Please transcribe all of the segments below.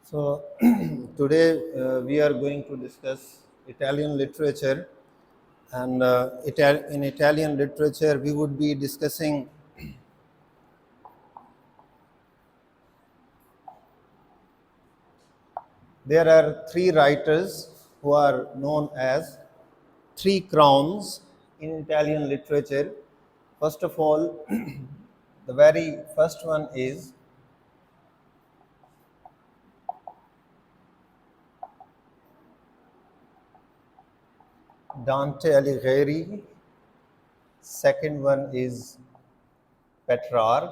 So today we are going to discuss Italian literature, and in Italian literature we would be discussing there are three writers who are known as three crowns in Italian literature. First of all, the very first one is Dante Alighieri. Second one is Petrarch,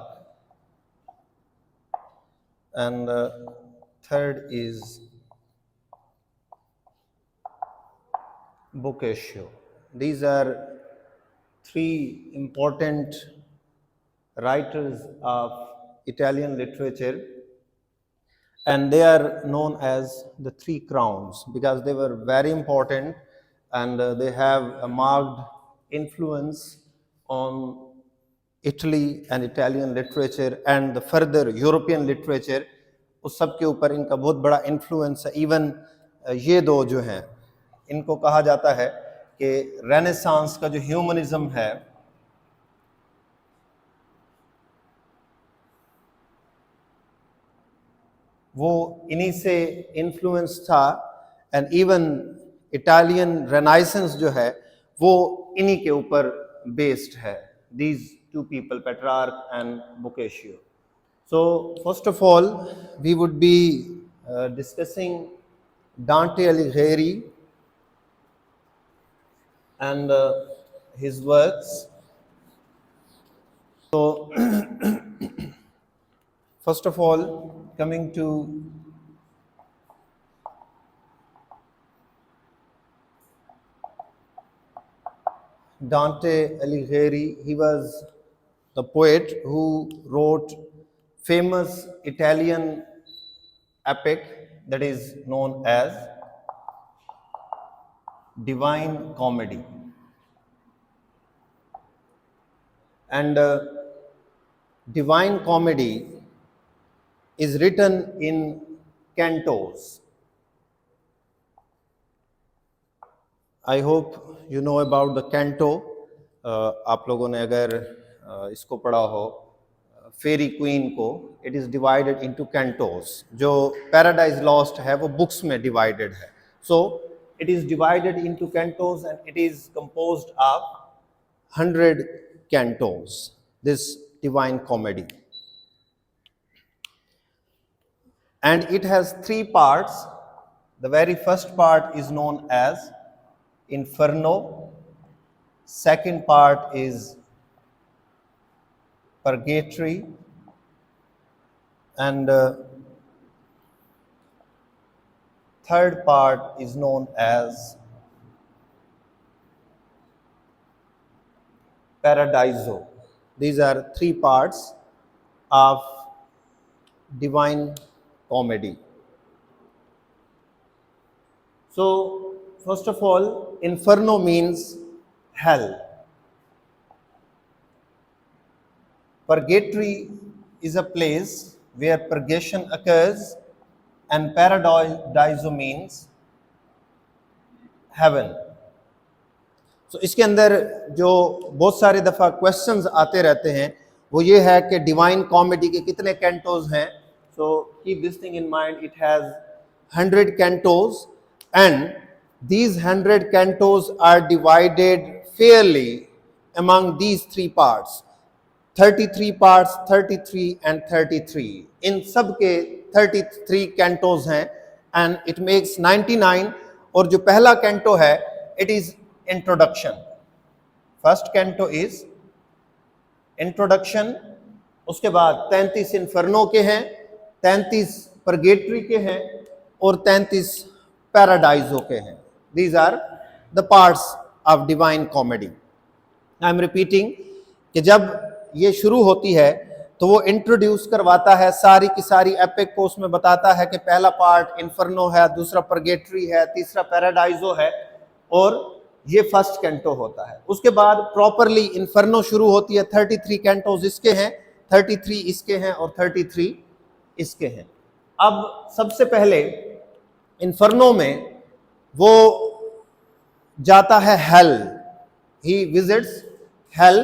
and third is Boccaccio. These are three important writers of Italian literature, and they are known as the three crowns because they were very important, and they have a marked influence on Italy and Italian literature and the further European literature. उस सब के ऊपर इनका बहुत बड़ा influence है. Even ये दो जो हैं, इनको कहा जाता है कि रेनेसांस का जो ह्यूमनिज्म है वो इन्हीं से इन्फ्लुएंस था, एंड इवन इटालियन रेनाइसेंस जो है वो इन्हीं के ऊपर बेस्ड है. These two people, Petrarch and Boccaccio. So first of all we would be discussing Dante Alighieri and his works. So first of all, coming to Dante Alighieri, he was the poet who wrote famous Italian epic that is known as Divine Comedy. And Divine Comedy is written in cantos. I hope you know about the canto. आप लोगों ने अगर इसको पढ़ा हो फेरी queen को, it is divided into Cantos. जो paradise lost है वो बुक्स में डिवाइडेड है. So it is divided into Cantos and it is composed of 100 cantos, this Divine Comedy. And it has three parts. The very first part is known as Inferno. Second part is Purgatory, and third part is known as Paradiso. These are three parts of Divine Comedy. So first of all, Inferno means hell. Purgatory is a place where purgation occurs, and Paradiso means heaven. So इसके अंदर जो बहुत सारे दफ़ा questions आते रहते हैं वो ये है कि डिवाइन कॉमेडी के कितने कैंटोज हैं. So keep this thing in mind, it has 100 cantos, and these 100 cantos are divided fairly among these three parts. 33 parts, 33 and 33. इन सब के 33 कैंटोज हैं, एंड इट मेक्स 99. और जो पहला कैंटो है it is introduction. First canto is introduction. उसके बाद 33 inferno के हैं, 33 परगेटरी के हैं और 33 पैराडाइजो के हैं. These are the parts of Divine Comedy. I am repeating कि जब ये शुरू होती है तो वो इंट्रोड्यूस करवाता है सारी की सारी एपिक को. उसमें बताता है कि पहला पार्ट इन्फर्नो है, दूसरा परगेटरी है, तीसरा पैराडाइजो है, और ये फर्स्ट कैंटो होता है. उसके बाद प्रॉपरली इन्फर्नो शुरू होती है. 33 कैंटोज इसके हैं, 33 इसके हैं और 33 इसके हैं. अब सबसे पहले इन्फर्नो में वो जाता है hell, he visits hell.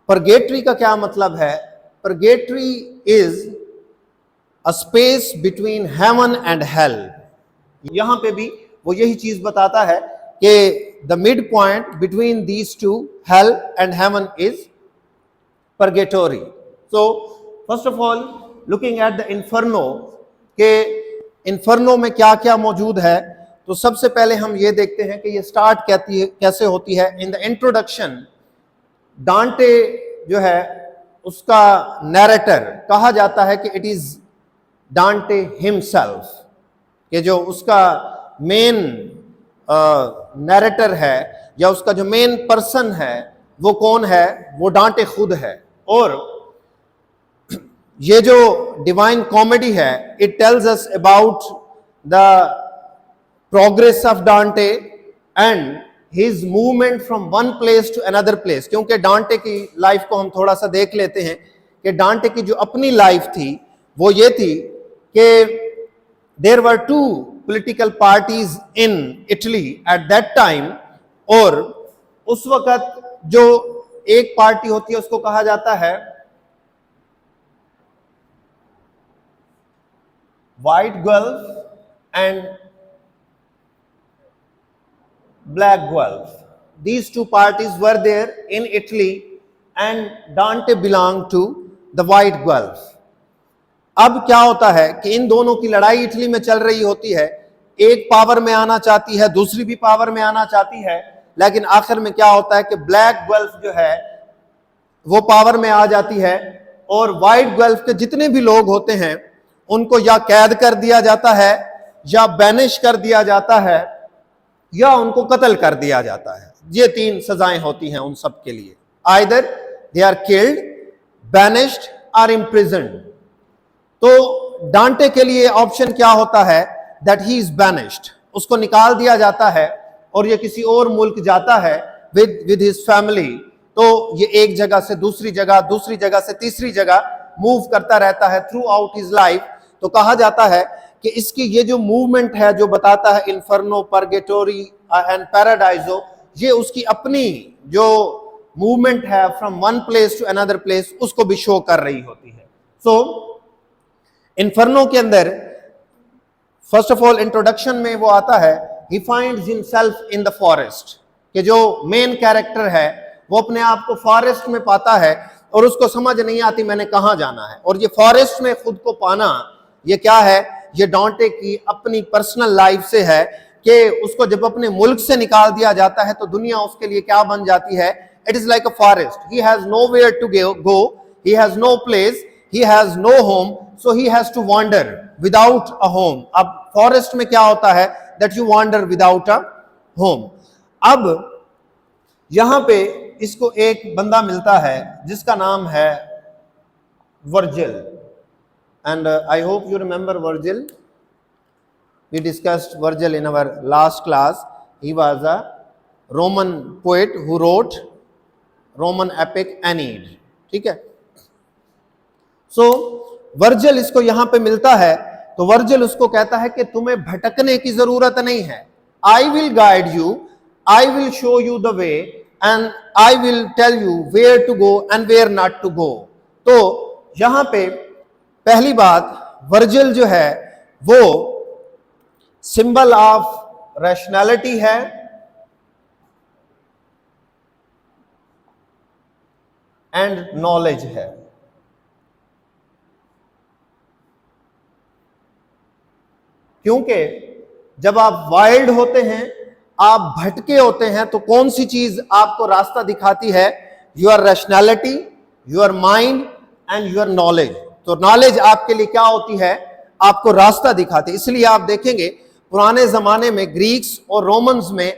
Purgatory का क्या मतलब है? Purgatory is a space between heaven and hell. यहां पे भी वो यही चीज बताता है कि the midpoint between these two, hell and heaven, is purgatory. So first of all looking at the Inferno, के इन्फर्नो में क्या क्या मौजूद है, तो सबसे पहले हम ये देखते हैं कि ये स्टार्ट कैसे होती है। इन द इंट्रोडक्शन, डांटे जो है उसका नैरेटर कहा जाता है कि इट इज डांटे हिमसेल्फ, कि जो उसका मेन नैरेटर है या उसका जो मेन पर्सन है वो कौन है? वो डांटे खुद है। और ये जो डिवाइन कॉमेडी है, it tells us about the progress of Dante and his movement from one place to another place. क्योंकि डांटे की लाइफ को हम थोड़ा सा देख लेते हैं कि डांटे की जो अपनी लाइफ थी वो ये थी कि there were two political parties in Italy at that time, और उस वक्त जो एक पार्टी होती है उसको कहा जाता है white gulf and black gulf. These two parties were there in Italy and Dante belonged to the white gulf. अब क्या होता है कि इन दोनों की लड़ाई इटली में चल रही होती है, एक पावर में आना चाहती है, दूसरी भी पावर में आना चाहती है, लेकिन आखिर में क्या होता है कि ब्लैक गल्फ जो है वो पावर में आ जाती है और व्हाइट गल्फ के जितने भी लोग होते हैं उनको या कैद कर दिया जाता है या बैनिश कर दिया जाता है या उनको कत्ल कर दिया जाता है। ये तीन सजाएं होती हैं उन सब के लिए, either they are killed, banished और इम्प्रिजन्ड। तो डांटे के लिए ऑप्शन क्या होता है? दैट ही इज बैनिश्ड, उसको निकाल दिया जाता है और ये किसी और मुल्क जाता है विद हिज फैमिली। तो ये एक जगह से दूसरी जगह, दूसरी जगह से तीसरी जगह मूव करता रहता है थ्रू आउट हिज लाइफ। तो कहा जाता है कि इसकी ये जो मूवमेंट है जो बताता है इन्फर्नो, परगेटोरी एंड पैराडाइजो, ये उसकी अपनी जो मूवमेंट है from one place to another place उसको भी शो कर रही होती है। सो इन्फर्नो के अंदर फर्स्ट ऑफ ऑल इंट्रोडक्शन में वो आता है, he finds himself in the forest, कि जो मेन कैरेक्टर है वो अपने आप को फॉरेस्ट में पाता है और उसको समझ नहीं आती मैंने कहां जाना है। और ये फॉरेस्ट में खुद को पाना ये क्या है? ये डांटे की अपनी पर्सनल लाइफ से है कि उसको जब अपने मुल्क से निकाल दिया जाता है तो दुनिया उसके लिए क्या बन जाती है? It is like a forest, he has nowhere to go, he has no place, he has no home, so he has to wander without a home. अब फॉरेस्ट में क्या होता है? That you wander without a home. अब यहां पे इसको एक बंदा मिलता है जिसका नाम है Virgil, and I hope you remember Virgil. We discussed Virgil in our last class. He was a Roman poet who wrote Roman epic Aeneid. ठीक है? So वर्जिल इसको यहां पे मिलता है तो वर्जिल उसको कहता है कि तुम्हें भटकने की जरूरत नहीं है, I will guide you, I will show you the way and I will tell you where to go and where not to go. तो यहां पे पहली बात, वर्जिल जो है वो सिंबल ऑफ रैशनैलिटी है एंड नॉलेज है। क्योंकि जब आप वाइल्ड होते हैं, आप भटके होते हैं, तो कौन सी चीज आपको रास्ता दिखाती है? Your rationality, your mind and your knowledge. तो नॉलेज आपके लिए क्या होती है? आपको रास्ता दिखाती है। इसलिए आप देखेंगे पुराने जमाने में ग्रीक्स और रोमन्स में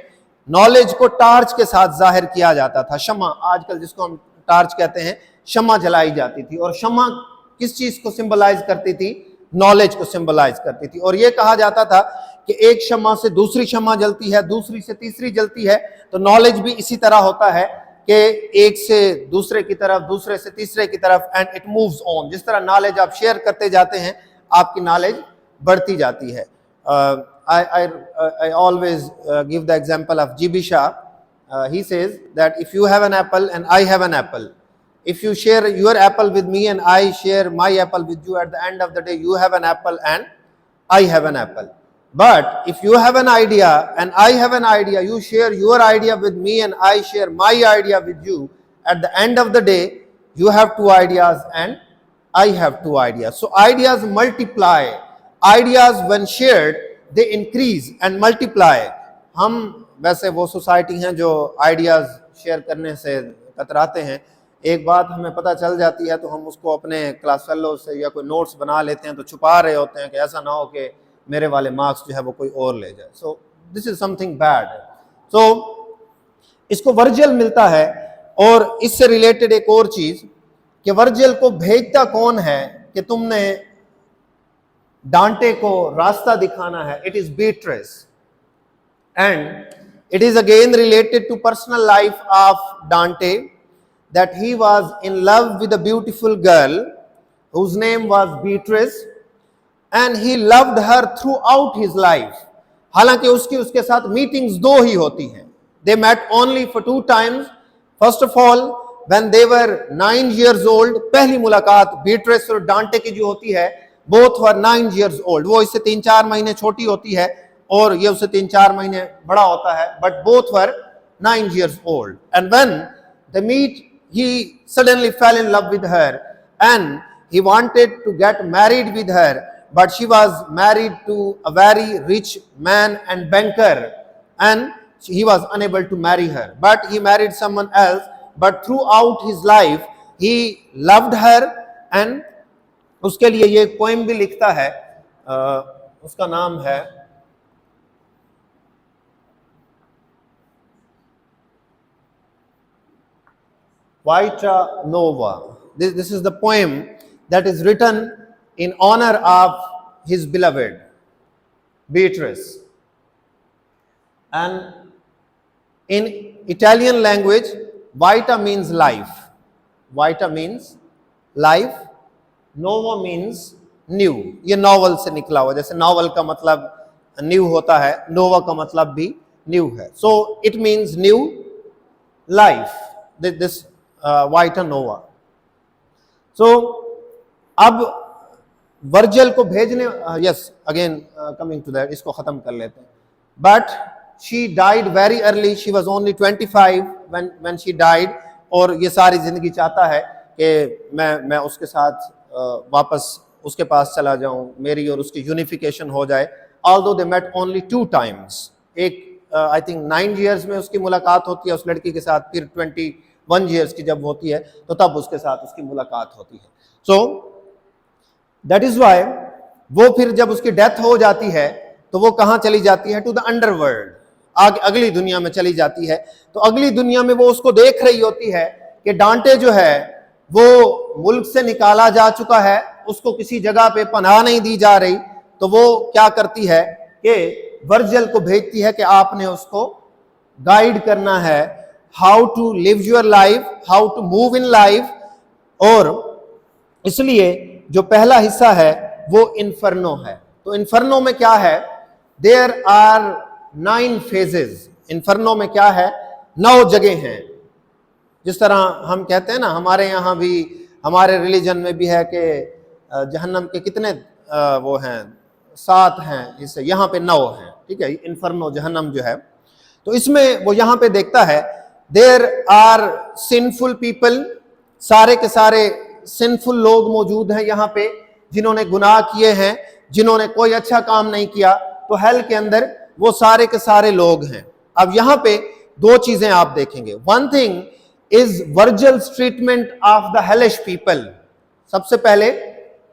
नॉलेज को टार्च के साथ जाहिर किया जाता था। शमा, आजकल जिसको हम टार्च कहते हैं, शमा जलाई जाती थी। और शमा किस चीज को सिंबलाइज करती थी? नॉलेज को सिंबलाइज करती थी। और यह कहा जाता था कि एक शमा से दूसरी शमा जलती है, दूसरी से तीसरी जलती है। तो नॉलेज भी इसी तरह होता है कि एक से दूसरे की तरफ, दूसरे से तीसरे की तरफ, एंड इट मूव्स ऑन। जिस तरह नॉलेज आप शेयर करते जाते हैं, आपकी नॉलेज बढ़ती जाती है। I always give the example of GB Shah. He says that if you have an apple and I have an apple, if you share your apple with me and I share my apple with you, at the end of the day you have an apple and I have an apple. But if you have an idea and I have an idea, you share your idea with me and I share my idea with you, at the end of the day you have two ideas and I have two ideas. So ideas multiply. Ideas when shared they increase and multiply. हम वैसे वो society हैं जो ideas share करने से कतराते हैं। एक बात हमें पता चल जाती है तो हम उसको अपने क्लास फेलो से या कोई नोट्स बना लेते हैं, तो छुपा रहे होते हैं कि ऐसा ना हो कि मेरे वाले मार्क्स जो है वो कोई और ले जाए। So this is something bad. So इसको वर्जियल मिलता है। और इससे रिलेटेड एक और चीज कि वर्जियल को भेजता कौन है कि तुमने डांटे को रास्ता दिखाना है, it is Beatrice. And it is again related to personal life of Dante, that he was in love with a beautiful girl whose name was Beatrice and he loved her throughout his life. हालांकि उसके साथ meetings दो ही होती हैं। They met only for 2 times. First of all, when they were 9 years old, पहली मुलाकात बीट्रेस और डांटे की जो होती है, both were 9 years old. वो इससे 3-4 महीने छोटी होती है और ये उससे 3-4 महीने बड़ा होता है, but both were 9 years old. And when they meet, he suddenly fell in love with her and he wanted to get married with her, but she was married to a very rich man and banker and he was unable to marry her, but he married someone else. But throughout his life he loved her and उसके लिए ये एक poem भी लिखता है, उसका नाम है Vita Nova. This is the poem that is written in honor of his beloved Beatrice. And in Italian language, Vita means life. Vita means life. Nova means new. ये नॉवल से निकला हुआ, जैसे नॉवल का मतलब न्यू होता है, नोवा का मतलब भी न्यू है। So it means new life. This Vita Nova. So अब वर्जियल को भेजने, yes, again coming to that, इसको खत्म कर लेते हैं। But she died very early. She was only 25 when she died. और ये सारी जिंदगी चाहता है कि मैं उसके साथ वापस उसके पास चला जाऊं, मेरी और उसकी यूनिफिकेशन हो जाए। Although they met only 2 times. एक I think 9 years में उसकी मुलाकात होती है उस लड़की के साथ, फिर 21 years की जब होती है तो तब उसके साथ उसकी मुलाकात होती है। So that is why वो फिर जब उसकी डेथ हो जाती है तो वो कहाँ चली जाती है? टू द अंडरवर्ल्ड, अगली दुनिया में चली जाती है। तो अगली दुनिया में वो उसको देख रही होती है कि डांटे जो है वो मुल्क से निकाला जा चुका है, उसको किसी जगह पे पनाह नहीं दी जा रही। तो वो क्या करती है कि वर्जियल को भेजती है कि आपने उसको गाइड करना है, how to live your life, how to move in life. और इसलिए जो पहला हिस्सा है वो इन्फर्नो है। तो इन्फर्नो में क्या है? There are 9 phases. इन्फर्नो में क्या है? 9 जगह हैं। जिस तरह हम कहते हैं ना, हमारे यहाँ भी, हमारे रिलीजन में भी है कि जहन्नम के कितने वो हैं, 7 हैं, इससे यहाँ पे 9 हैं। ठीक है, इन्फर्नो जहन्नम जो है। तो इसमें वो यहाँ पे देखता है देयर आर सिनफुल पीपल, सारे के सारे सिनफुल लोग मौजूद हैं यहाँ पे, जिन्होंने गुनाह किए हैं, जिन्होंने कोई अच्छा काम नहीं किया। तो हेल के अंदर वो सारे के सारे लोग हैं। अब यहाँ पे 2 चीजें आप देखेंगे। One thing is वर्जिल्स treatment of the hellish people. सबसे पहले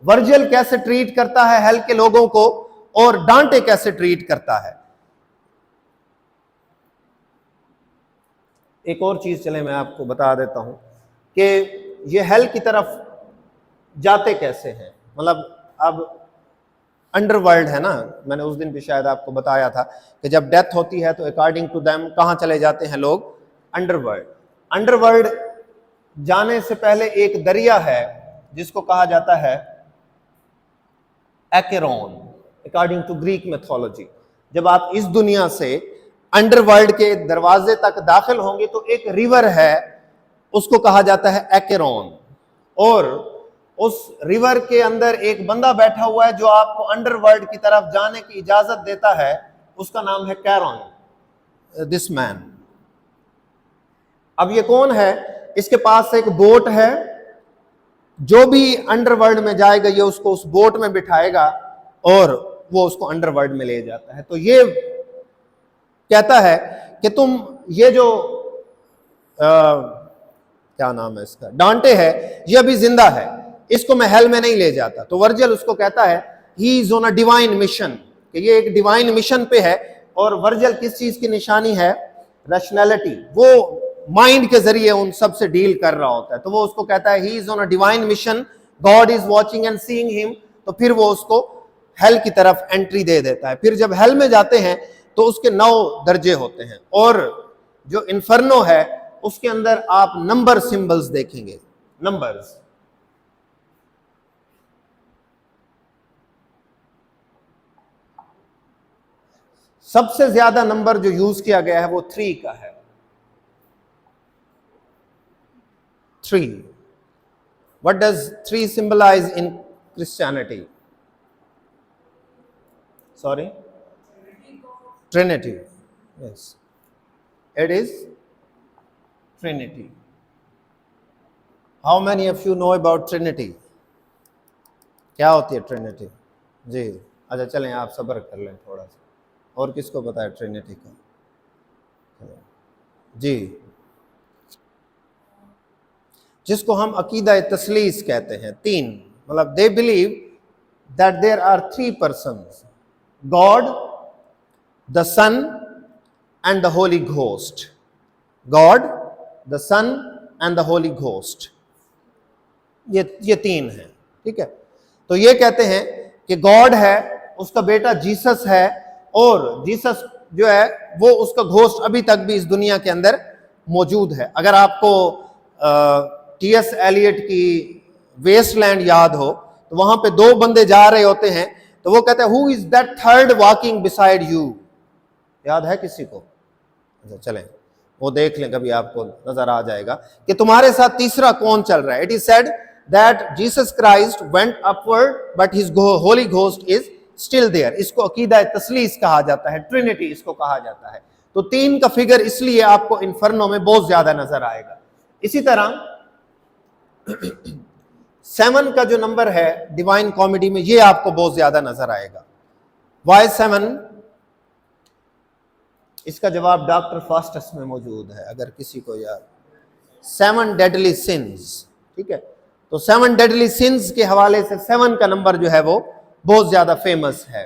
वर्जिल कैसे ट्रीट करता है हेल के लोगों को, और डांटे कैसे ट्रीट करता है। एक और चीज चले मैं आपको बता देता हूं कि ये हेल की तरफ जाते कैसे हैं। मतलब अब अंडरवर्ल्ड है ना, मैंने उस दिन भी शायद आपको बताया था कि जब डेथ होती है तो अकॉर्डिंग टू देम कहां चले जाते हैं लोग? अंडरवर्ल्ड। अंडरवर्ल्ड जाने से पहले एक दरिया है जिसको कहा जाता है Acheron, according to Greek mythology. जब आप इस दुनिया से अंडरवर्ल्ड के दरवाजे तक दाखिल होंगे तो एक रिवर है, उसको कहा जाता है एक्रोन, और उस रिवर के अंदर एक बंदा बैठा हुआ है जो आपको अंडरवर्ल्ड की तरफ जाने की इजाजत देता है, उसका नाम है कैरॉन, दिस मैन। अब ये कौन है? इसके पास एक बोट है, जो भी अंडरवर्ल्ड में जाएगा ये उसको उस बोट में बिठाएगा और वो उसको अंडरवर्ल्ड में ले जाता है। तो ये कहता है कि तुम ये जो क्या नाम है इसका, डांटे है, ये अभी जिंदा है, इसको मैं हेल में नहीं ले जाता। तो वर्जिल उसको कहता है he is on a divine mission, कि ये एक डिवाइन मिशन पे है। और वर्जिल किस चीज की निशानी है? रैशनैलिटी। वो माइंड के जरिए उन सब से डील कर रहा होता है। तो वो उसको कहता है he is on a divine mission, God is watching and seeing him. तो फिर वो उसको हेल की तरफ एंट्री दे देता है। फिर जब हेल में जाते हैं तो उसके 9 दर्जे होते हैं, और जो इन्फर्नो है उसके अंदर आप नंबर सिंबल्स देखेंगे, नंबर्स। सबसे ज्यादा नंबर जो यूज किया गया है वो 3 का है। 3। What does 3 symbolize in Christianity? Sorry? Trinity. Yes. It is Trinity. How many of you know about Trinity? क्या होती है Trinity? जी, अच्छा चलें आप सब्र कर लें थोड़ा सा। और किसको पता है Trinity का? जी, जिसको हम अकीदा तस्लीस कहते हैं, 3, मतलब they believe that there are 3 persons, God, the Son and the Holy Ghost. God, the Son and the Holy Ghost, ये 3 है, ठीक है। तो ये कहते हैं कि गॉड है, उसका बेटा जीसस है, और जीसस जो है वो उसका घोस्ट अभी तक भी इस दुनिया के अंदर मौजूद है। अगर आपको टी.एस. एलियट की वेस्टलैंड याद हो तो वहां पे 2 बंदे जा रहे होते हैं, तो वो कहते हैं who is that third walking beside you? याद है किसी को? अच्छा चलें वो देख लें, कभी आपको नजर आ जाएगा कि तुम्हारे साथ तीसरा कौन चल रहा है। It is said that Jesus Christ went upward but his Holy Ghost is still there. इसको अकीदा तस्लीस कहा जाता है, ट्रिनिटी इसको कहा जाता है। तो 3 का फिगर इसलिए आपको इन्फर्नो में बहुत ज्यादा नजर आएगा। इसी तरह 7 का जो नंबर है डिवाइन कॉमेडी में, ये आपको बहुत ज्यादा नजर आएगा। वाई 7? इसका जवाब डॉक्टर फास्टस में मौजूद है, अगर किसी को याद। 7 डेडली सिंस, ठीक है। तो 7 डेडली सिंस के हवाले से 7 का नंबर जो है वो बहुत ज्यादा फेमस है।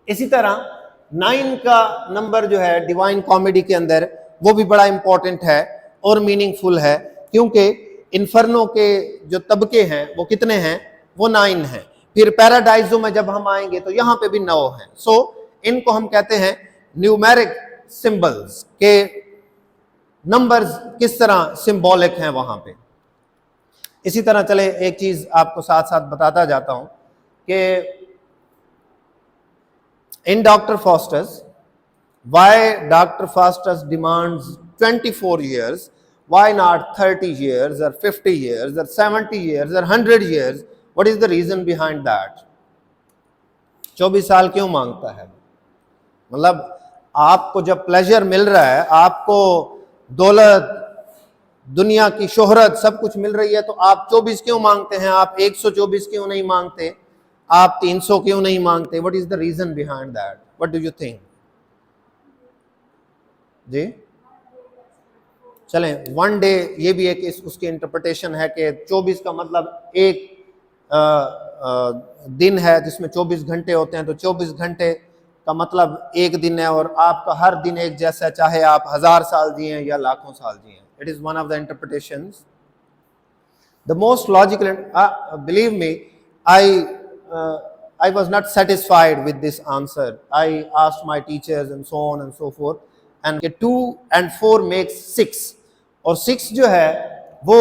इसी तरह 9 का नंबर जो है डिवाइन कॉमेडी के अंदर, वो भी बड़ा इंपॉर्टेंट है और मीनिंगफुल है, क्योंकि इन्फर्नो के जो तबके हैं वो कितने हैं? वो 9 हैं। फिर पैराडाइजो में जब हम आएंगे तो यहां पे भी 9 हैं। सो इनको हम कहते हैं न्यूमेरिक सिंबल्स, के नंबर्स किस तरह सिंबॉलिक हैं वहां पे। इसी तरह चले एक चीज आपको साथ साथ बताता जाता हूं कि in Dr. Faustus, why Dr. Faustus demands 24 years, why not 30 years or 50 years or 70 years or 100 years? What is the reason behind that? 24 साल क्यों मांगता है? मतलब आपको जब प्लेजर मिल रहा है, आपको दौलत, दुनिया की शोहरत सब कुछ मिल रही है, तो आप 24 क्यों मांगते हैं? आप 124 क्यों नहीं मांगते? आप 300 क्यों नहीं मांगते? What is the reason behind that? What do you think? जी चलें, 1 डे, ये भी एक उसकी इंटरप्रिटेशन है कि 24 का मतलब एक दिन है जिसमें 24 घंटे होते हैं, तो 24 घंटे का मतलब एक दिन है, और आपका हर दिन एक जैसा, चाहे आप 1000 साल जिए या लाखों साल जिए। It is one of the interpretations. The most logical, believe me, I was not satisfied with this answer. I asked my teachers and so on and so forth, and 2 and 4 makes 6, और 6 जो है वो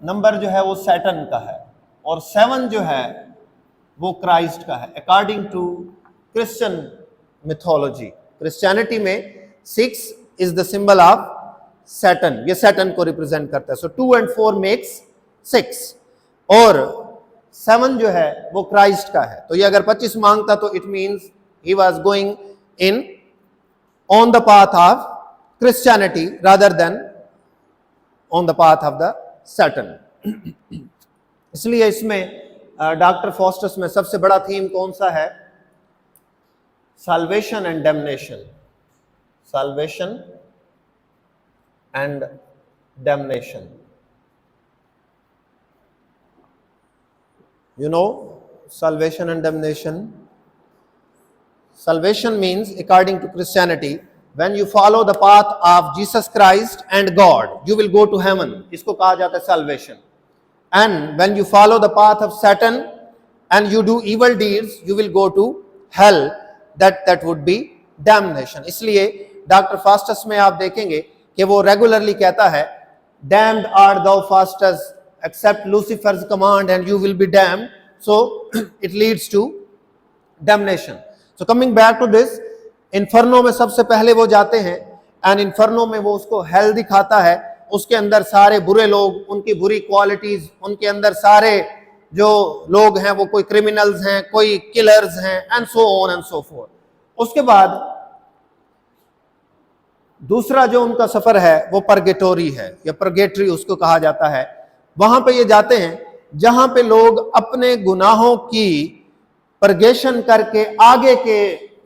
number जो है वो Saturn का है। और 7 जो है वो क्राइस्ट का है according to Christian mythology. Christianity में 6 is the symbol of Saturn, ये सैटर्न को रिप्रेजेंट करता है। सो 2 and 4 मेक्स 6 और 7 जो है वो क्राइस्ट का है। तो ये अगर 25 मांगता तो it means he was going in on the path of Christianity rather than on the path of the Saturn. इसलिए इसमें डॉक्टर फॉस्टस में सबसे बड़ा थीम कौन सा है? Salvation and damnation, salvation and damnation. You know salvation and damnation? Salvation means, according to Christianity, when you follow the path of Jesus Christ and God, you will go to heaven. इसको कहा जाता है salvation. And when you follow the path of Satan and you do evil deeds, you will go to hell. That would be damnation. इसलिए doctor Faustus में आप देखेंगे कि वो रेगुलरली कहता है, damned art thou Faustus, accept Lucifer's command and you will be damned. So it leads to damnation. So coming back to this, inferno में सबसे पहले वो जाते हैं एंड इन्फर्नो में वो उसको हेल दिखाता है। उसके अंदर सारे बुरे लोग, उनकी बुरी क्वालिटीज, उनके अंदर सारे जो लोग हैं वो कोई क्रिमिनल्स हैं, कोई किलर्स हैं and so on and so fourth. उसके बाद दूसरा जो उनका सफर है वो परगेटोरी है या परगेटरी उसको कहा जाता है। वहां पे ये जाते हैं जहां पे लोग अपने गुनाहों की परगेशन करके आगे के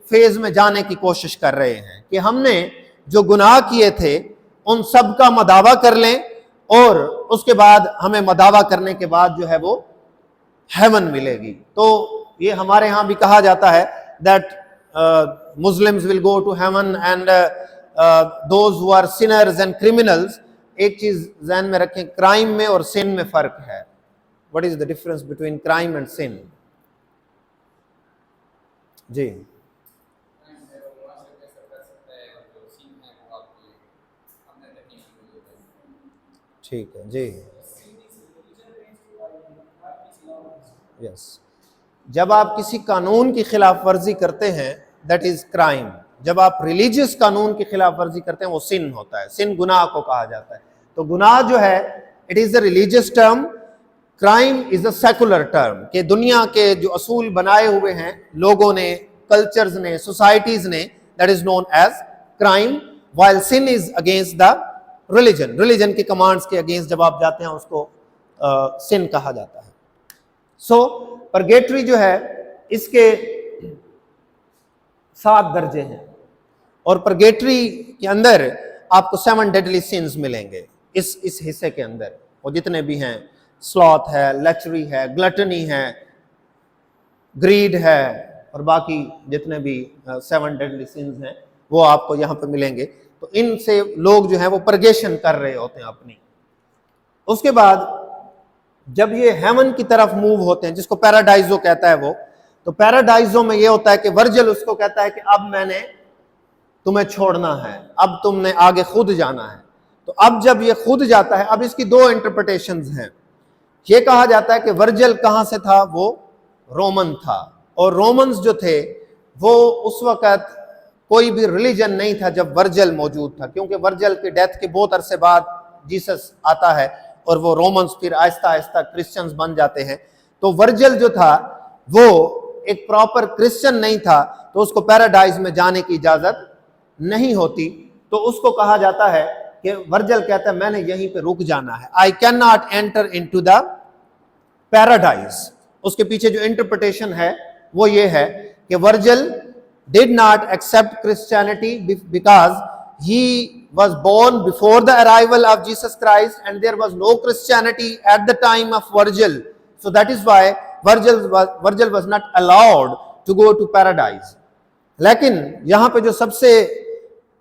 फेज में जाने की कोशिश कर रहे हैं कि हमने जो गुनाह किए थे उन सब का मदावा कर लें और उसके बाद हमें मदावा करने के बाद जो है वो हेवन मिलेगी। तो ये हमारे यहां भी कहा जाता है that Muslims will go to heaven and those who are sinners and criminals. एक चीज ध्यान में रखें, क्राइम में और सिन में फर्क है। What is the difference between crime and sin? जी ठीक है जी, यस। जब आप किसी कानून की खिलाफ वर्जी करते हैं दैट इज क्राइम। जब आप रिलीजियस कानून की खिलाफ वर्जी करते हैं वो सिन होता है। सिन गुनाह को कहा जाता है। तो गुनाह जो है it is a religious term, crime is a secular term. कि दुनिया के जो असूल बनाए हुए हैं लोगों ने, कल्चर्स ने, सोसाइटीज ने, that is known as crime, while sin is against the religion. Religion के कमांड्स के अगेंस्ट जब आप जाते हैं उसको सिन कहा जाता है। सो परगेटरी जो है इसके 7 दर्जे हैं और परगेटरी के अंदर आपको 7 डेडली सिंस मिलेंगे इस हिस्से के अंदर। और जितने भी हैं, स्लॉथ है, लेचरी है, ग्लटनी है, ग्रीड है और बाकी जितने भी 7 डेडली सिंस हैं वो आपको यहाँ पे मिलेंगे। तो इनसे लोग जो है वो परगेशन कर रहे होते हैं अपनी। उसके बाद जब ये हेवन की तरफ मूव होते हैं, जिसको पैराडाइजो कहता है वो, तो पैराडाइजो में ये होता है कि वर्जिल उसको कहता है कि अब मैंने तुम्हें छोड़ना है, अब तुमने आगे खुद जाना है। तो अब जब ये खुद जाता है, अब इसकी 2 इंटरप्रिटेशंस हैं। ये कहा जाता है कि वर्जिल कहां से था? वो रोमन था और रोमन्स जो थे वो उस वक्त कोई भी रिलीजन नहीं था जब वर्जिल मौजूद था, क्योंकि वर्जिल के डेथ के बहुत अरसे बाद जीसस आता है और वो रोमन्स फिर आहिस्ता आहिस्ता क्रिश्चियंस बन जाते हैं। तो वर्जिल जो था वो एक प्रॉपर क्रिश्चियन नहीं था, तो उसको पैराडाइज में जाने की इजाजत नहीं होती। तो उसको कहा जाता है कि वर्जिल कहता है मैंने यहीं पे रुक जाना है, I can not enter into the paradise. उसके पीछे जो इंटरप्रिटेशन है वो ये है कि Virgil did not accept Christianity because he was born before the arrival of Jesus Christ and there was no Christianity at the time of Virgil. So that is why Virgil was not allowed to go to paradise. लेकिन यहां पे जो सबसे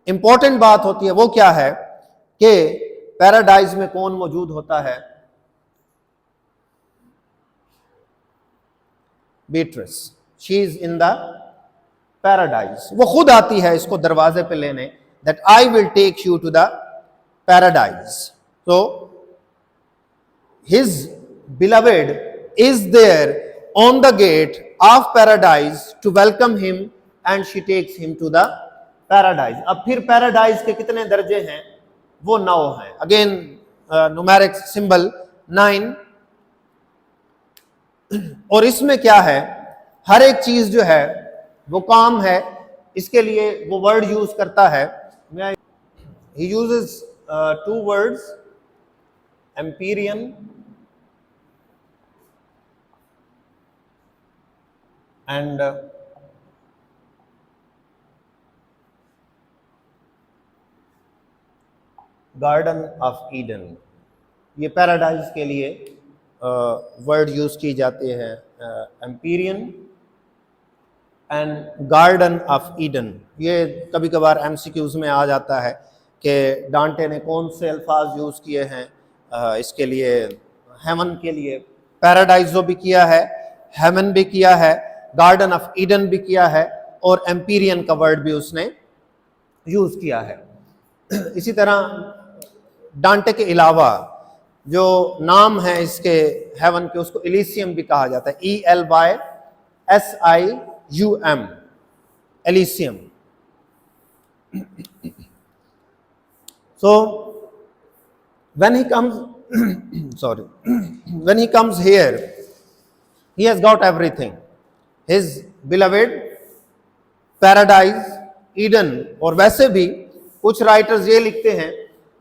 important बात होती है वो क्या है कि पैराडाइज में कौन मौजूद होता है? Beatrice, she is in the paradise. वो खुद आती है इसको दरवाजे पे लेने, that I will take you to the paradise. तो his beloved is there on the gate of paradise to welcome him and she takes him to the paradise. अब फिर paradise के कितने दर्जे हैं? वो 9 हैं. Again numeric symbol 9. और इसमें क्या है, हर एक चीज जो है वो काम है, इसके लिए वो वर्ड यूज करता है. He uses 2 words, Empyrean and Garden of Eden. ये पैराडाइज के लिए वर्ड यूज की जाते हैं, Empyrean and garden of Eden. ये कभी कभार MCQs में आ जाता है कि डांटे ने कौन से अल्फाज यूज़ किए हैं इसके लिए. हेवन के लिए पैराडाइजो भी किया है, हेवन भी किया है, गार्डन ऑफ ईडन भी किया है और एम्पीरियन का वर्ड भी उसने यूज़ किया है. इसी तरह डांटे के अलावा जो नाम है इसके हेवन के, उसको एलिसियम भी कहा जाता है. ELYSIUM, Elysium. So when he comes when he comes here, he has got everything. His beloved, paradise, Eden. और वैसे भी कुछ राइटर्स ये लिखते हैं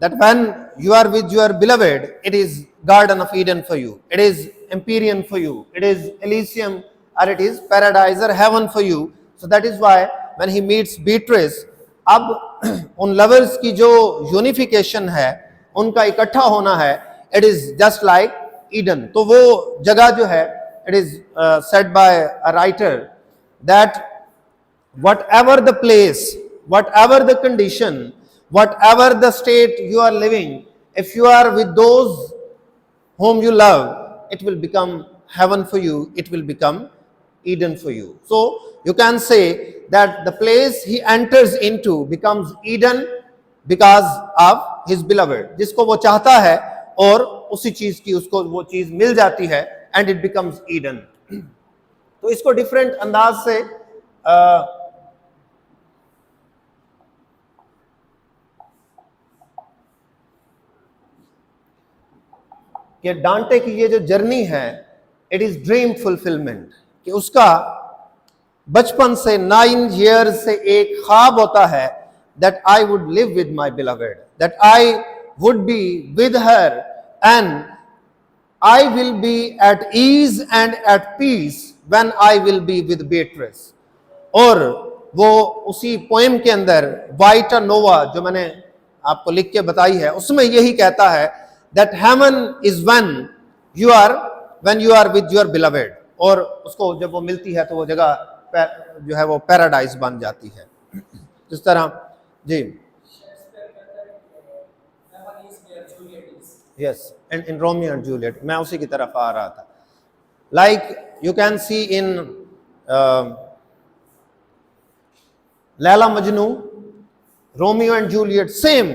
that when you are with your beloved, it is Garden of Eden for you, it is Empyrean for you, it is Elysium, or it is paradise or heaven for you. So that is why when he meets Beatrice, अब उन lovers की जो unification है, उनका इकट्ठा होना है, it is just like Eden. तो वो जगह जो है, it is said bye a writer that whatever the place, whatever the condition, whatever the state you are living, if you are with those whom you love, it will become heaven for you, it will become Eden for you. So you can say that the place he enters into becomes Eden because of his beloved. जिसको वो चाहता है और उसी चीज की उसको वो चीज मिल जाती है, and it becomes Eden. तो इसको डिफरेंट अंदाज से कि डांटे की ये जो जर्नी है, इट इज ड्रीम फुलफिलमेंट. कि उसका बचपन से 9 years से एक ख्वाब होता है that I would live with my beloved, that I would be with her and I will be at ease and at peace when I will be with Beatrice. और वो उसी पोएम के अंदर वाइटा नोवा जो मैंने आपको लिख के बताई है, उसमें यही कहता है that heaven is when you are with your beloved. और उसको जब वो मिलती है तो वो जगह जो है वो पैराडाइज बन जाती है. जिस तरह जी yes in Romeo and Juliet, मैं उसी की तरफ आ रहा था. Like you can see in Laila Majnu, Romeo and Juliet, same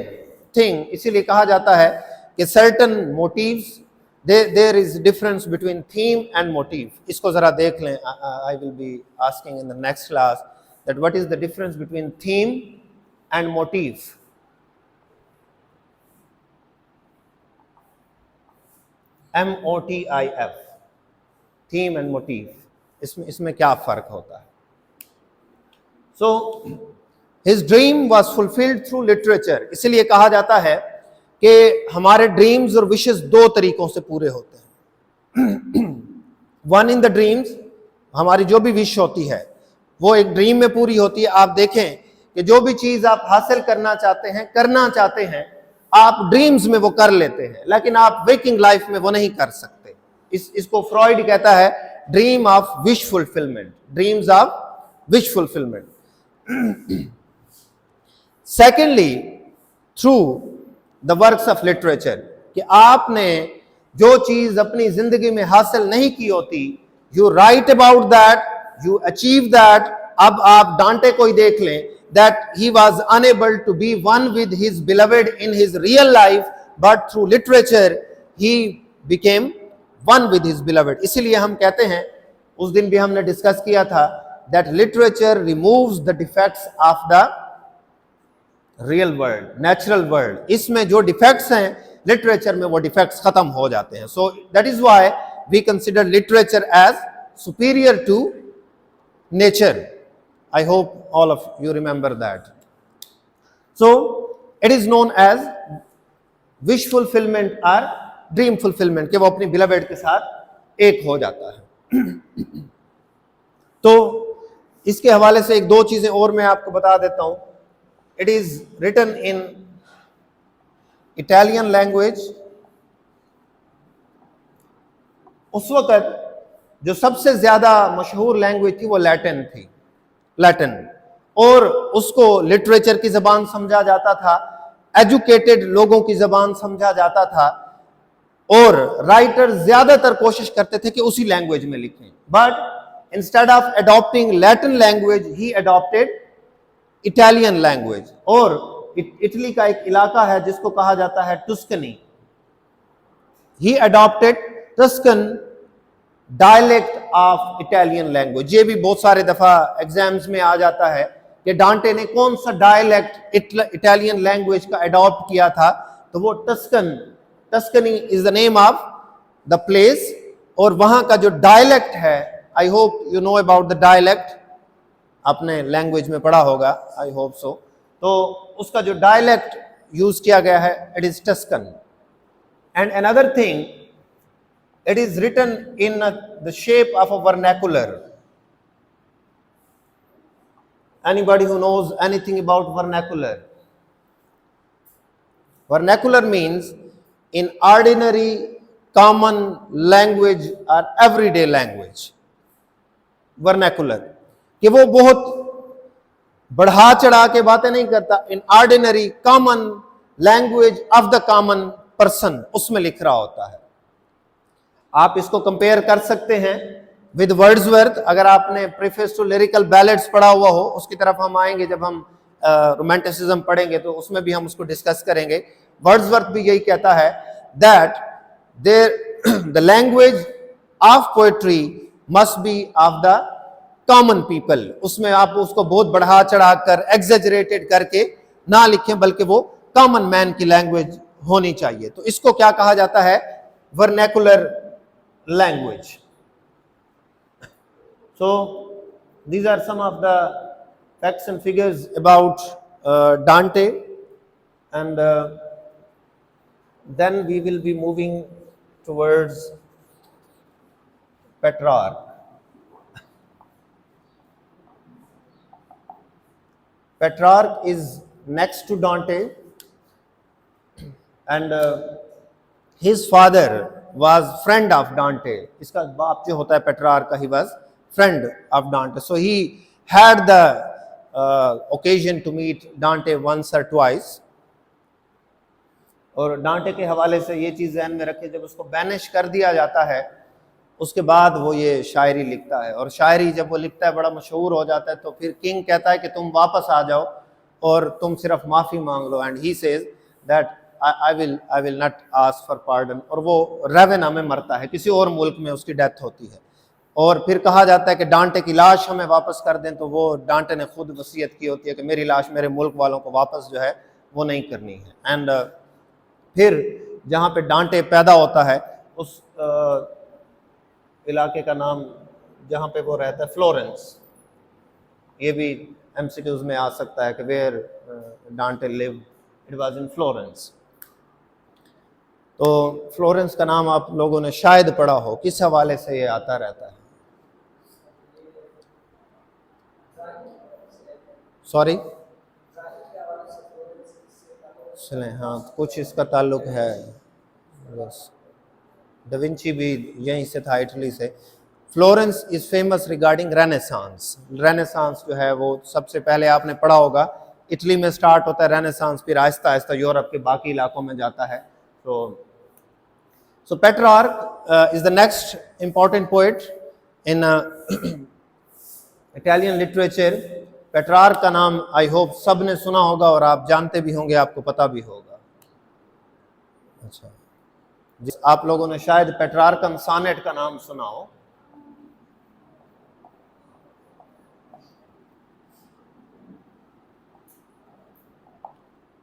thing. इसीलिए कहा जाता है कि certain motives, there is difference between theme and motive. इसको जरा देख लें. I will be asking in the next class that what is the difference between theme and motive. MOTIF, theme and motive. इसमें क्या फर्क होता है? So his dream was fulfilled through literature. इसलिए कहा जाता है कि हमारे ड्रीम्स और विशेस 2 तरीकों से पूरे होते हैं. वन इन द ड्रीम्स, हमारी जो भी विश होती है वो एक ड्रीम में पूरी होती है. आप देखें कि जो भी चीज आप हासिल करना चाहते हैं आप ड्रीम्स में वो कर लेते हैं, लेकिन आप वेकिंग लाइफ में वो नहीं कर सकते. इसको फ्रॉइड कहता है dream of wish fulfilment, dreams of wish fulfilment. Secondly through the works of literature, कि आपने जो चीज अपनी जिंदगी में हासिल नहीं की होती, you write about that, you achieve that. अब आप डांटे को ही देख लें, that he was unable to be one with his beloved in his real life, but through literature he became one with his beloved. इसीलिए हम कहते हैं, उस दिन भी हमने डिस्कस किया था, that literature removes the defects of the real world, natural world. इसमें जो डिफेक्ट्स हैं लिटरेचर में, वो डिफेक्ट्स खत्म हो जाते हैं। So that is why we consider literature as superior to nature. I hope all of you remember that. So it is known as wish fulfillment or dream fulfillment, कि वो अपनी beloved के साथ एक हो जाता है। तो इसके हवाले से एक दो चीजें और मैं आपको बता देता हूं। It is written in Italian language। उस वक्त जो सबसे ज्यादा मशहूर लैंग्वेज थी वो लैटिन थी, लैटिन, और उसको लिटरेचर की जबान समझा जाता था, एजुकेटेड लोगों की जबान समझा जाता था, और राइटर ज्यादातर कोशिश करते थे कि उसी लैंग्वेज में लिखें। But instead of adopting Latin language he adopted Italian language. और इटली का एक इलाका है जिसको कहा जाता है Tuscany, he adopted Tuscan dialect of Italian language. ये भी बहुत सारे दफा एग्जाम्स में आ जाता है कि डांटे ने कौन सा डायलेक्ट इटालियन लैंग्वेज का अडॉप्ट किया था, तो वो Tuscany is the name of the place, और वहां का जो डायलेक्ट है, I hope you know about the dialect, आपने लैंग्वेज में पढ़ा होगा, आई होप सो। तो उसका जो डायलेक्ट यूज किया गया है, it is Tuscan. And another thing, it is written in the shape of a vernacular. Anybody who knows anything about vernacular? Vernacular means in ordinary common language or everyday language. Vernacular कि वो बहुत बढ़ा चढ़ा के बातें नहीं करता, in ordinary common language of the common person, उसमें लिख रहा होता है। आप इसको कंपेयर कर सकते हैं विद वर्ड्सवर्थ। अगर आपने प्रीफेस टू लिरिकल बैलेड्स पढ़ा हुआ हो, उसकी तरफ हम आएंगे जब हम रोमांटिसिज्म पढ़ेंगे, तो उसमें भी हम उसको डिस्कस करेंगे। वर्ड्सवर्थ भी यही कहता है that there the language of poetry must be of the common people. उसमें आप उसको बहुत बढ़ा चढ़ा कर एग्जेजरेटेड करके ना लिखें, बल्कि वो कॉमन मैन की लैंग्वेज होनी चाहिए। तो इसको क्या कहा जाता है? Vernacular language. So these are some of the facts and figures about Dante, and then we will be moving towards Petrarch. Petrarch is next to Dante, and his father was friend of Dante. इसका बाप जो होता है Petrarch का, he was friend of Dante. So he had the occasion to meet Dante once or twice. और डांटे के हवाले से ये चीज़ ध्यान में रखें, जब उसको बैनिश कर दिया जाता है उसके बाद वो ये शायरी लिखता है, और शायरी जब वो लिखता है बड़ा मशहूर हो जाता है, तो फिर किंग कहता है कि तुम वापस आ जाओ और तुम सिर्फ माफ़ी मांग लो। And he says that I will not ask for pardon। और वो रेवेना में मरता है, किसी और मुल्क में उसकी डेथ होती है। और फिर कहा जाता है कि डांटे की लाश हमें वापस कर दें, तो वो डांटे ने खुद वसीयत की होती है कि मेरी लाश मेरे मुल्क वालों को वापस जो है वो नहीं करनी है। एंड फिर जहाँ पे डांटे पैदा होता है उस इलाके का नाम जहाँ पे वो रहता है फ्लोरेंस। ये भी एमसीक्यूज में आ सकता है कि वेयर डांटे live, it was in Florence. तो फ्लोरेंस का नाम आप लोगों ने शायद पढ़ा हो, किस हवाले से ये आता रहता है? सॉरी, चलें, हाँ कुछ इसका ताल्लुक है, बस डविंची भी यहीं से था, इटली से। Florence is famous regarding renaissance. Renaissance जो है वो सबसे पहले आपने पढ़ा होगा इटली में स्टार्ट होता है रेनेसांस, फिर आहिस्ता आहिस्ता यूरोप के बाकी इलाकों में जाता है। So Petrarch is the next important poet in Italian literature. Petrarch का नाम आई होप सब ने सुना होगा और आप जानते भी होंगे, आपको पता भी होगा। अच्छा, आप लोगों ने शायद पेट्रार्कन सोनेट का नाम सुना हो।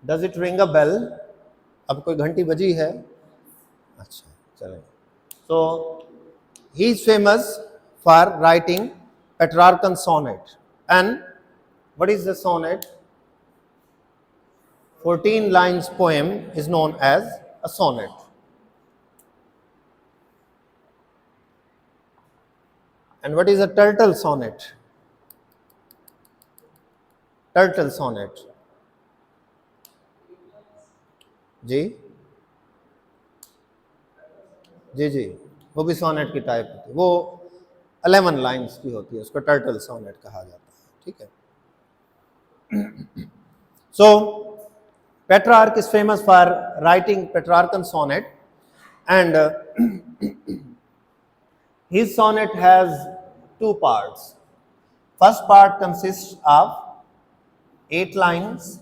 Does it ring a bell? अब कोई घंटी बजी है? अच्छा, चलें। So he is famous for writing Petrarchan sonnet. And what is the sonnet? 14 lines poem is known as a sonnet. And what is a turtle sonnet? Turtle sonnet. जी जी जी, वो भी sonnet की टाइप होती है, वो 11 लाइन्स की होती है, उसको टर्टल सोनेट कहा जाता है। ठीक है। सो Petrarch is famous for writing Petrarchan sonnet, and his sonnet has two parts. First part consists of 8 lines,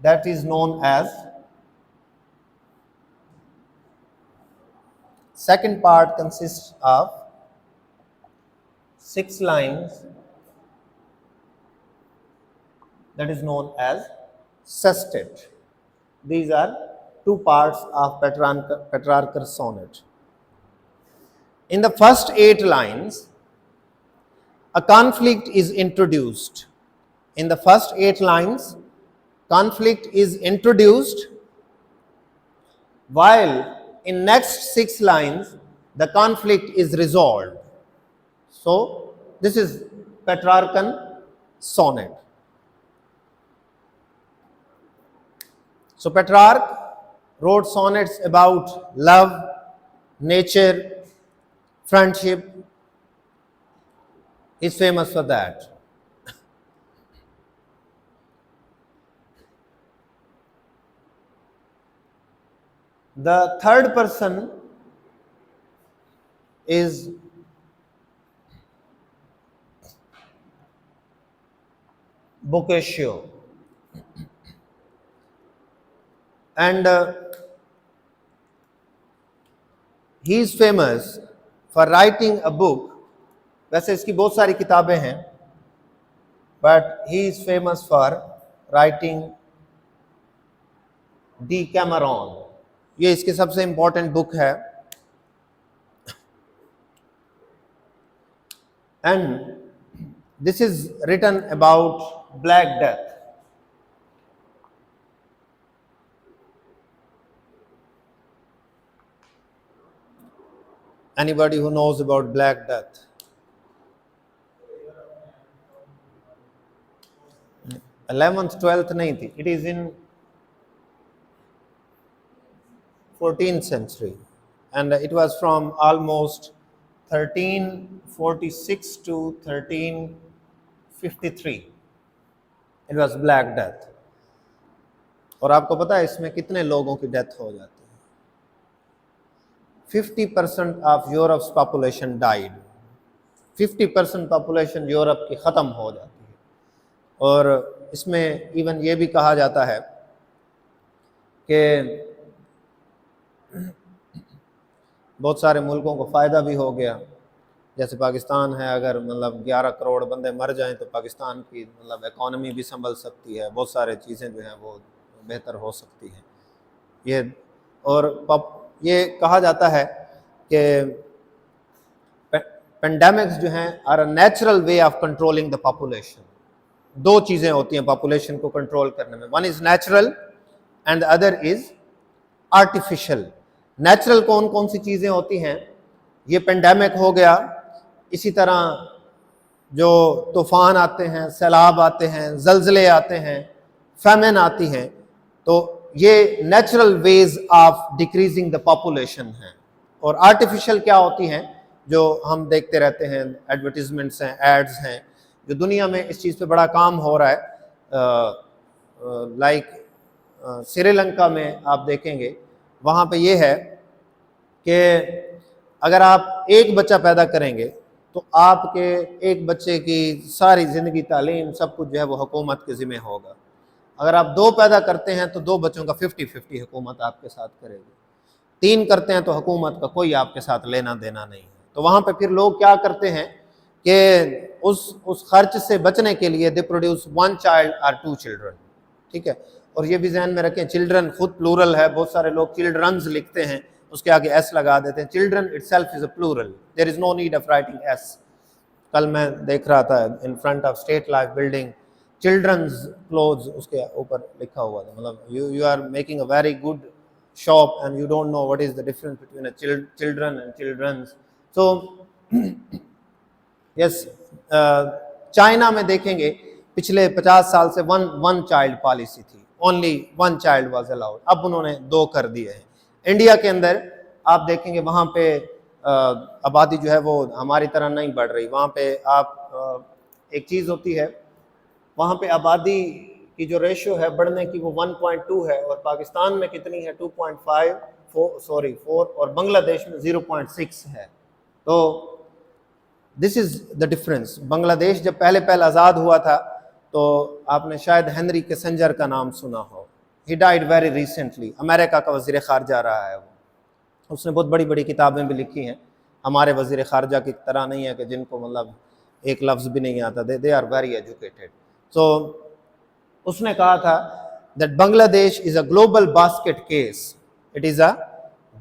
that is known as. Second part consists of 6 lines, that is known as sestet. These are two parts of Petrarchal sonnet. In the first 8 lines, a conflict is introduced. In the first 8 lines, conflict is introduced, while in next 6 lines, the conflict is resolved. So, this is Petrarchan sonnet. So Petrarch wrote sonnets about love, nature, friendship. He's famous for that. The third person is Boccaccio, and he is famous for writing a book. वैसे इसकी बहुत सारी किताबें हैं, but he is famous for writing Decameron. ये इसकी सबसे important book है, and this is written about Black Death. Anybody who knows about Black Death? Eleventh, 12th नहीं थी. It is in 14th century, and it was from almost 1346 to 1353. It was Black Death. और आपको पता है इसमें कितने लोगों की डेथ हो जाती है? 50% of Europe's population died. 50% population Europe की ख़त्म हो जाती है। और इसमें इवन ये भी कहा जाता है कि बहुत सारे मुल्कों को फ़ायदा भी हो गया, जैसे पाकिस्तान है, अगर मतलब 11 करोड़ बंदे मर जाएं तो पाकिस्तान की मतलब इकॉनमी भी संभल सकती है, बहुत सारे चीज़ें जो हैं वो बेहतर हो सकती हैं। ये और ये कहा जाता है कि पेंडेमिक्स जो हैं are a natural way of controlling the population. 2 चीज़ें होती हैं पॉपुलेशन को कंट्रोल करने में, one is natural and the other is artificial. Natural कौन कौन सी चीज़ें होती हैं? ये पेंडेमिक हो गया, इसी तरह जो तूफ़ान आते हैं, सैलाब आते हैं, ज़लज़ले आते हैं, फैमिन आती हैं, तो ये natural ways of decreasing the population हैं। और आर्टिफिशियल क्या होती हैं? जो हम देखते रहते हैं, एडवर्टीजमेंट्स हैं, एड्स हैं, जो दुनिया में इस चीज़ पे बड़ा काम हो रहा है। लाइक श्रीलंका में आप देखेंगे, वहाँ पे ये है कि अगर आप एक बच्चा पैदा करेंगे तो आपके एक बच्चे की सारी ज़िंदगी, तालीम, सब कुछ जो है वो हुकूमत के ज़िम्मे होगा। अगर आप 2 पैदा करते हैं तो 2 बच्चों का 50-50 हुकूमत आपके साथ करेगी। 3 करते हैं तो हुकूमत का कोई आपके साथ लेना देना नहीं है। तो वहाँ पे फिर लोग क्या करते हैं कि उस खर्च से बचने के लिए दे प्रोड्यूस 1 चाइल्ड और 2 चिल्ड्रन, ठीक है। और ये भी जहन में रखें, चिल्ड्रन खुद प्लूरल है, बहुत सारे लोग चिल्ड्रंस लिखते हैं, उसके आगे एस लगा देते हैं। Children itself is a plural, there is no need of writing S. कल मैं देख रहा था in front of State Life building children's clothes उसके ऊपर लिखा हुआ था, मतलब you are making a very good shop and you don't know what is the difference between a children and children's. So yes, China में देखेंगे पिछले 50 साल से वन चाइल्ड पॉलिसी थी, ओनली 1 चाइल्ड वाज अलाउड, अब उन्होंने 2 कर दिए हैं। इंडिया के अंदर आप देखेंगे वहाँ पे आबादी जो है वो हमारी तरह नहीं बढ़ रही, वहाँ पे आप एक चीज़ होती है, वहाँ पे आबादी की जो रेशियो है बढ़ने की वो 1.2 है, और पाकिस्तान में कितनी है 4 और बांग्लादेश में 0.6 है। तो this is the difference. Bangladesh जब पहले आज़ाद हुआ था तो आपने शायद हेनरी किसिंजर का नाम सुना हो, he died very recently, America का वज़ीर ख़ारजा रहा है वो, उसने बहुत बड़ी बड़ी किताबें भी लिखी हैं, हमारे वज़ीर ख़ारजा की तरह नहीं है कि जिनको मतलब एक लफ्ज़ भी नहीं आता, दे आर वेरी एजुकेटेड। सो उसने कहा था that Bangladesh is a global basket case, it is a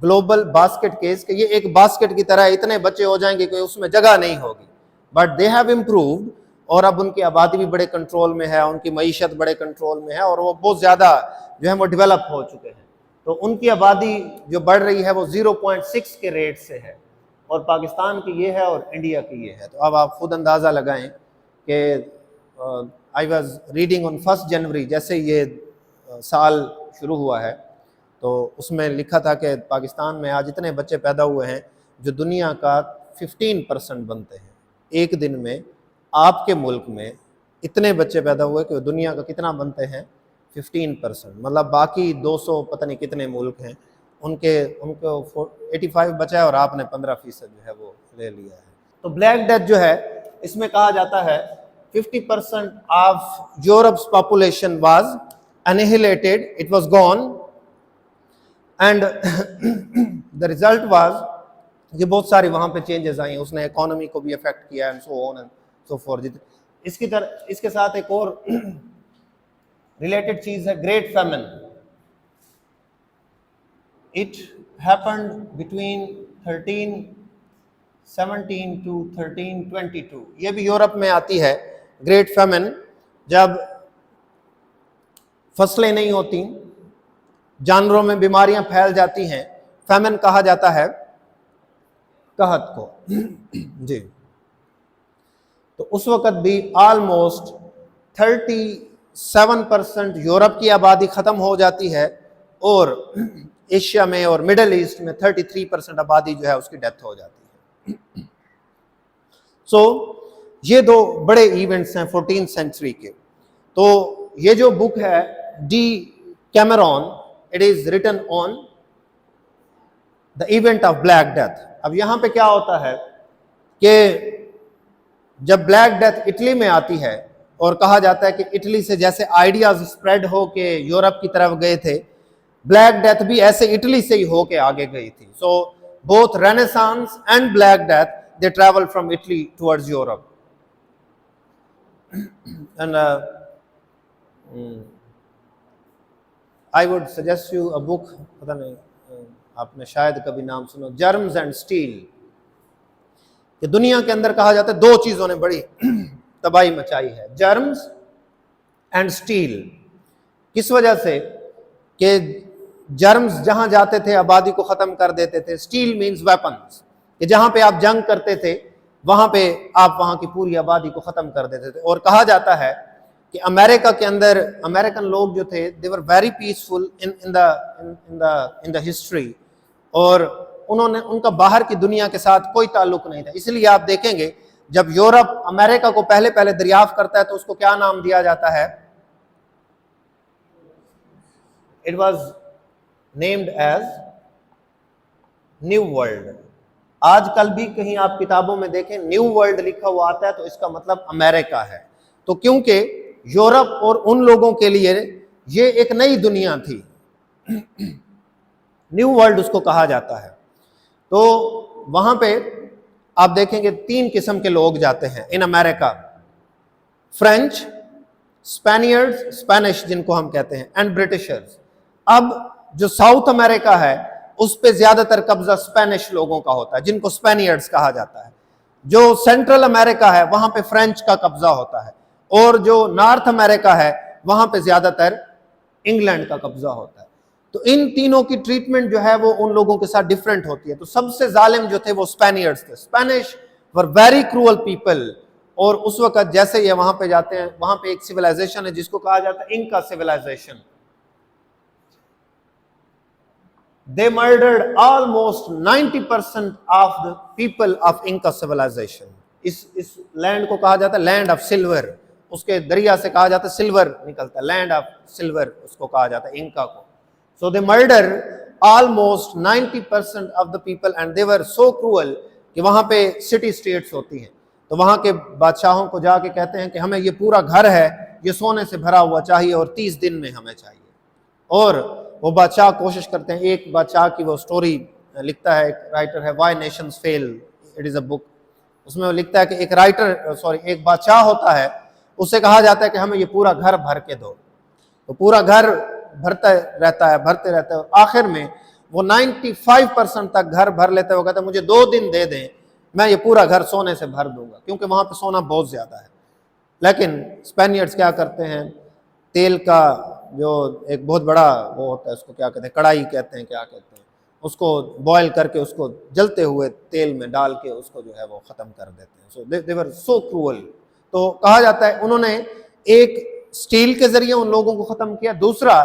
global basket case, कि ये एक बास्केट की तरह इतने बच्चे हो जाएंगे कि उसमें जगह नहीं होगी, बट दे हैव इम्प्रूव्ड, और अब उनकी आबादी भी बड़े कंट्रोल में है, उनकी मईशत बड़े कंट्रोल में है, और वो बहुत ज़्यादा जो है वो डेवलप हो चुके हैं। तो उनकी आबादी जो बढ़ रही है वो 0.6 के रेट से है, और पाकिस्तान की ये है और इंडिया की ये है। तो अब आप खुद अंदाज़ा लगाएं कि आई वॉज रीडिंग ऑन 1 जनवरी, जैसे ये साल शुरू हुआ है तो उसमें लिखा था कि पाकिस्तान में आज इतने बच्चे पैदा हुए हैं जो दुनिया का 15% बनते हैं। एक दिन में आपके मुल्क में इतने बच्चे पैदा हुए कि दुनिया का कितना बनते हैं 15%, मतलब बाकी 200 पता नहीं कितने मुल्क हैं उनको 85 बचा है और आपने 15% जो है वो ले लिया है। तो ब्लैक डेथ जो है इसमें कहा जाता है 50% of Europe's population was annihilated, it was gone, and the result was कि बहुत सारी वहाँ पे चेंजेस आई हैं, उसने इकोनॉमी को भी अफेक्ट किया and so on and so for. इसके साथ एक और रिलेटेड चीज है great famine. It happened between 1317 to 1322, ये भी यूरोप में आती है। ग्रेट फैमिन जब फसलें नहीं होती, जानवरों में बीमारियां फैल जाती हैं, फैमिन कहा जाता है कहत को जी। तो उस वक्त भी ऑलमोस्ट 37% यूरोप की आबादी खत्म हो जाती है, और एशिया में और मिडिल ईस्ट में 33% आबादी जो है उसकी डेथ हो जाती है। सो ये 2 बड़े इवेंट्स हैं 14th सेंचुरी के। तो ये जो बुक है Decameron, it is written on the event of Black Death. अब यहां पे क्या होता है कि जब ब्लैक डेथ इटली में आती है, और कहा जाता है कि इटली से जैसे आइडियाज स्प्रेड हो के यूरोप की तरफ गए थे, ब्लैक डेथ भी ऐसे इटली से ही होके आगे गई थी। So both renaissance and black death they travel from Italy towards Europe. And I would suggest you a book, पता नहीं आपने शायद कभी नाम सुना, जर्म्स एंड स्टील। कि दुनिया के अंदर कहा जाता है 2 चीजों ने बड़ी तबाही मचाई है, जर्म्स एंड स्टील। किस वजह से? कि जर्म्स जहां जाते थे आबादी को खत्म कर देते थे, स्टील मींस वेपन्स, कि जहां पे आप जंग करते थे वहां पे आप वहां की पूरी आबादी को खत्म कर देते थे। और कहा जाता है कि अमेरिका के अंदर अमेरिकन लोग जो थे they were very peaceful in the history, और उन्होंने उनका बाहर की दुनिया के साथ कोई ताल्लुक नहीं था। इसलिए आप देखेंगे जब यूरोप अमेरिका को पहले दरियाफ्त करता है तो उसको क्या नाम दिया जाता है? It was named as New World. आजकल भी कहीं आप किताबों में देखें न्यू वर्ल्ड लिखा हुआ आता है तो इसका मतलब अमेरिका है। तो क्योंकि यूरोप और उन लोगों के लिए ये एक नई दुनिया थी, न्यू वर्ल्ड उसको कहा जाता है। तो वहां पे आप देखेंगे 3 किस्म के लोग जाते हैं इन अमेरिका, फ्रेंच, स्पेनियर्ड्स, स्पेनिश जिनको हम कहते हैं, एंड ब्रिटिशर्स। अब जो साउथ अमेरिका है उस पे ज्यादातर कब्जा स्पेनिश लोगों का होता है, जिनको स्पेनियर्ड्स कहा जाता है। जो सेंट्रल अमेरिका है वहां पे फ्रेंच का कब्जा होता है, और जो नॉर्थ अमेरिका है वहां पे ज्यादातर इंग्लैंड का कब्जा होता है। तो इन तीनों की ट्रीटमेंट जो है वो उन लोगों के साथ डिफरेंट होती है। तो सबसे जालिम जो थे वो स्पेनियर्ड्स थे। Spanish were very cruel people, और उस वक्त जैसे ये वहां पे जाते हैं, वहां पे एक सिविलाइजेशन है जिसको कहा जाता है Inca civilization. They murdered almost 90% of the people of Inca civilization. इस लैंड को कहा जाता है लैंड ऑफ सिल्वर। उसके दरिया से कहा जाता है सिल्वर निकलता है, लैंड ऑफ सिल्वर उसको कहा जाता है इंका को। So they murdered almost 90% of the people and they were so cruel कि वहां पे सिटी स्टेट्स होती हैं, तो वहां के बादशाहों को जाके कहते हैं कि हमें ये पूरा घर है ये सोने से भरा हुआ चाहिए और 30 दिन में हमें चाहिए। और वो बादशाह कोशिश करते हैं। एक बादशाह की वो स्टोरी लिखता है, एक राइटर है, why Nations fail, it is a book. उसमें वो लिखता है कि एक बादशाह होता है, उससे कहा जाता है कि हमें ये पूरा घर भर के दो, तो पूरा घर भरते रहता है, और आखिर में वो 95% तक घर भर लेता है। वो कहता है मुझे 2 दिन दे दें, मैं ये पूरा घर सोने से भर दूंगा, क्योंकि वहां पे सोना बहुत ज्यादा है। लेकिन स्पेनियर्ड्स क्या करते हैं, तेल का जो एक बहुत बड़ा वो होता है, उसको क्या कहते हैं, कढ़ाई कहते हैं, क्या कहते हैं, उसको बॉयल करके उसको जलते हुए तेल में डाल के उसको जो है वो खत्म कर देते हैं। सो दे वर सो क्रूअल। तो कहा जाता है उन्होंने एक स्टील के जरिए उन लोगों को खत्म किया। दूसरा,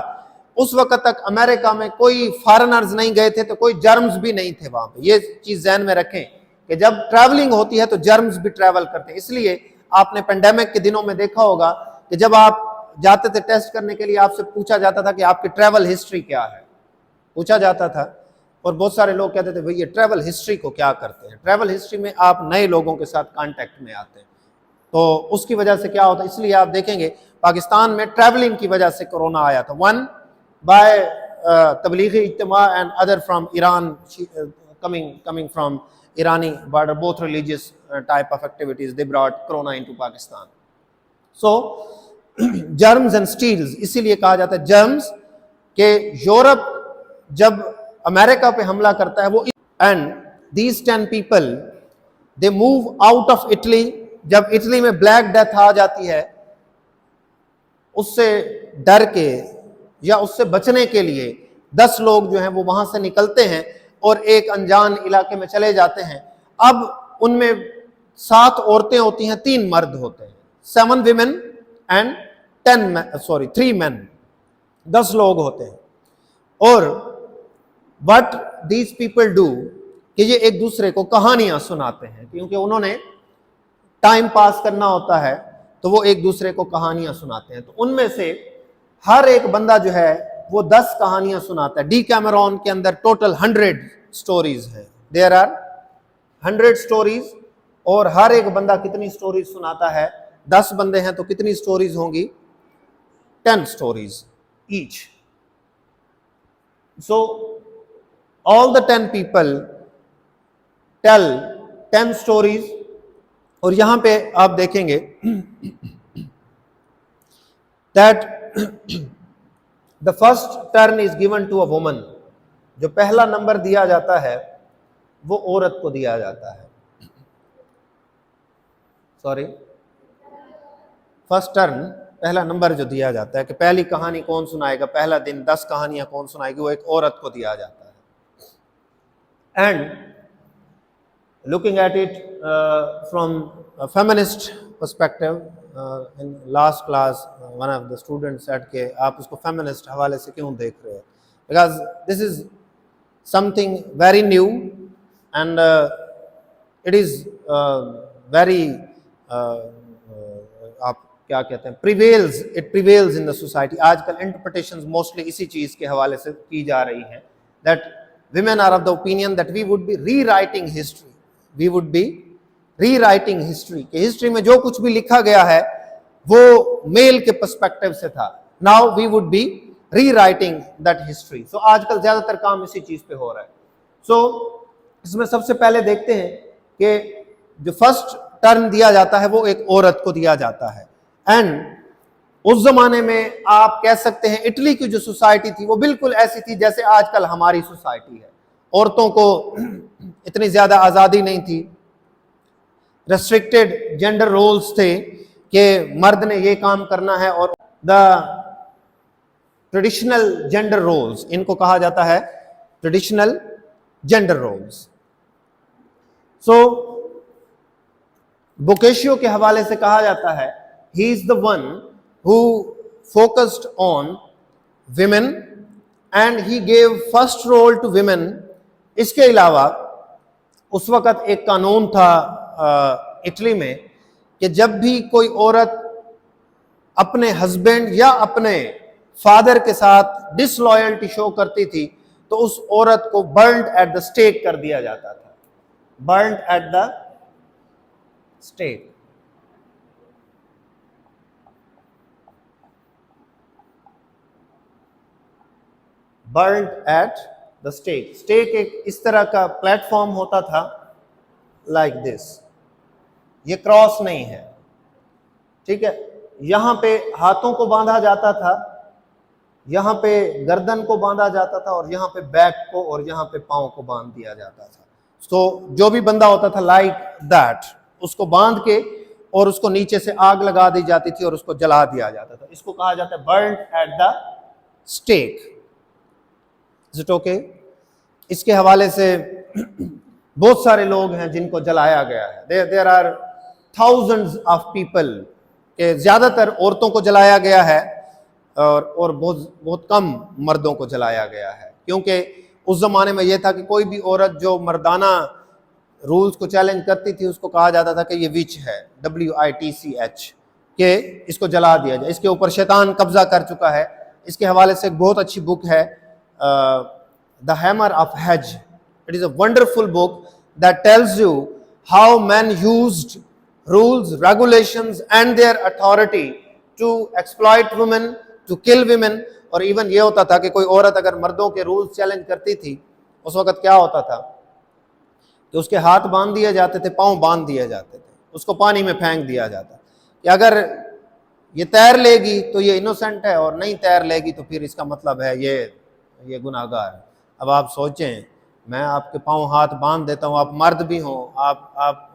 उस वक्त तक अमेरिका में कोई फॉरेनर्स नहीं गए थे, तो कोई जर्म्स भी नहीं थे वहां पे। ये चीज ध्यान में रखें कि जब ट्रैवलिंग होती है तो जर्म्स भी ट्रैवल करते हैं। इसलिए आपने पेंडेमिक के दिनों में देखा होगा कि जब आप जाते थे टेस्ट करने के लिए, आपसे पूछा जाता था कि आपकी ट्रैवल हिस्ट्री क्या है, पूछा जाता था। और बहुत सारे लोग कहते थे भाई ये ट्रैवल हिस्ट्री को क्या करते हैं। ट्रैवल हिस्ट्री में आप नए लोगों के साथ कांटेक्ट में आते हैं, तो उसकी वजह से क्या होता है, इसलिए आप देखेंगे पाकिस्तान में ट्रैवलिंग की वजह से कोरोना आया था। One by Tablighi Ijtima and other from Iran, coming from Iranian border, both religious type of activities, they brought corona into Pakistan. So germs and steels, इसीलिए कहा जाता है जर्म्स के यूरोप जब अमेरिका पे हमला करता है वो, and these 10 people they move out of Italy. जब इटली में ब्लैक डेथ आ जाती है, उससे डर के या उससे बचने के लिए 10 लोग जो हैं वो वहां से निकलते हैं और एक अनजान इलाके में चले जाते हैं। अब उनमें 7 औरतें होती हैं, 3 मर्द होते हैं, 7 women एंड 3 men, 10 लोग होते हैं। और व्हाट दीज पीपल डू कि ये एक दूसरे को कहानियां सुनाते हैं, क्योंकि उन्होंने टाइम पास करना होता है, तो वो एक दूसरे को कहानियां सुनाते हैं। तो उनमें से हर एक बंदा जो है वो 10 कहानियां सुनाता है। डी कैमरॉन के अंदर टोटल 100 स्टोरीज हैं, देयर आर 100 स्टोरीज। और हर एक बंदा कितनी स्टोरीज सुनाता है, 10 बंदे हैं तो कितनी स्टोरीज होंगी, 10 stories each. So all the 10 people tell 10 stories. और यहां पे आप देखेंगे that the first turn is given to a woman. जो पहला नंबर दिया जाता है वो औरत को दिया जाता है। सॉरी, फर्स्ट टर्न, पहला नंबर जो दिया जाता है कि पहली कहानी कौन सुनाएगा, पहला दिन 10 कहानियां कौन सुनाएगी, वो एक औरत को दिया जाता है। And looking at it from a feminist perspective, in last class one of the students said कि आप उसको feminist हवाले से क्यों देख रहे हो, because this is something very new and it is very आप क्या कहते हैं, it prevails in the society। आजकल interpretations mostly इसी चीज के हवाले से की जा रही हैं, that women are of the opinion that we would be rewriting history, we would be rewriting history, कि हिस्ट्री में जो कुछ भी लिखा गया है वो मेल के पर्सपेक्टिव से था। Now we would be rewriting that history. So आजकल ज्यादातर काम इसी चीज पे हो रहा है। सो इसमें सबसे पहले देखते हैं कि जो फर्स्ट टर्न दिया जाता है वो एक औरत को दिया जाता है। एंड उस जमाने में आप कह सकते हैं इटली की जो सोसाइटी थी वो बिल्कुल ऐसी थी जैसे आजकल हमारी सोसाइटी है। औरतों को इतनी ज्यादा आजादी नहीं थी, रेस्ट्रिक्टेड जेंडर रोल्स थे कि मर्द ने ये काम करना है, और द ट्रेडिशनल जेंडर रोल्स, इनको कहा जाता है traditional gender roles. So Boccaccio के हवाले से कहा जाता है he is the one who focused on women and he gave first role to women. इसके अलावा उस वक्त एक कानून था इटली में कि जब भी कोई औरत अपने हस्बैंड या अपने फादर के साथ डिसलॉयल्टी शो करती थी तो उस औरत को बर्न्ड एट द स्टेक कर दिया जाता था। Burned at the stake. Burned at the stake. Stake एक इस तरह का प्लेटफॉर्म होता था, लाइक दिस। ये क्रॉस नहीं है, ठीक है। यहां पे हाथों को बांधा जाता था, यहां पे गर्दन को बांधा जाता था, और यहां पे बैक को और यहां पे पांव को बांध दिया जाता था। तो जो भी बंदा होता था लाइक दैट, उसको बांध के और उसको नीचे से आग लगा दी जाती थी और उसको जला दिया जाता था। इसको कहा जाता है burned at the stake. Is it okay? इसके हवाले से बहुत सारे लोग हैं जिनको जलाया गया है। There are thousands of people, के ज्यादातर औरतों को जलाया गया है और बहुत कम मर्दों को जलाया गया है, क्योंकि उस जमाने में यह था कि कोई भी औरत जो मर्दाना रूल्स को चैलेंज करती थी उसको कहा जाता था कि ये विच है, WITCH, के इसको जला दिया जाए, इसके ऊपर शैतान कब्जा कर चुका है। इसके हवाले से एक बहुत अच्छी बुक है the hammer of hedge. It is a wonderful book that tells you how man used rules, regulations and their authority to exploit women, to kill women। और इवन ये होता था कि कोई औरत अगर मर्दों के रूल्स चैलेंज करती थी उस वक्त क्या होता था कि उसके हाथ बांध दिए जाते थे, पांव बांध दिए जाते थे, उसको पानी में फेंक दिया जाता कि अगर ये तैर लेगी तो ये इनोसेंट है और नहीं तैर लेगी तो फिर इसका मतलब है ये गुनाहगार है। अब आप सोचें, मैं आपके पांव हाथ बांध देता हूं, आप मर्द भी हो, आप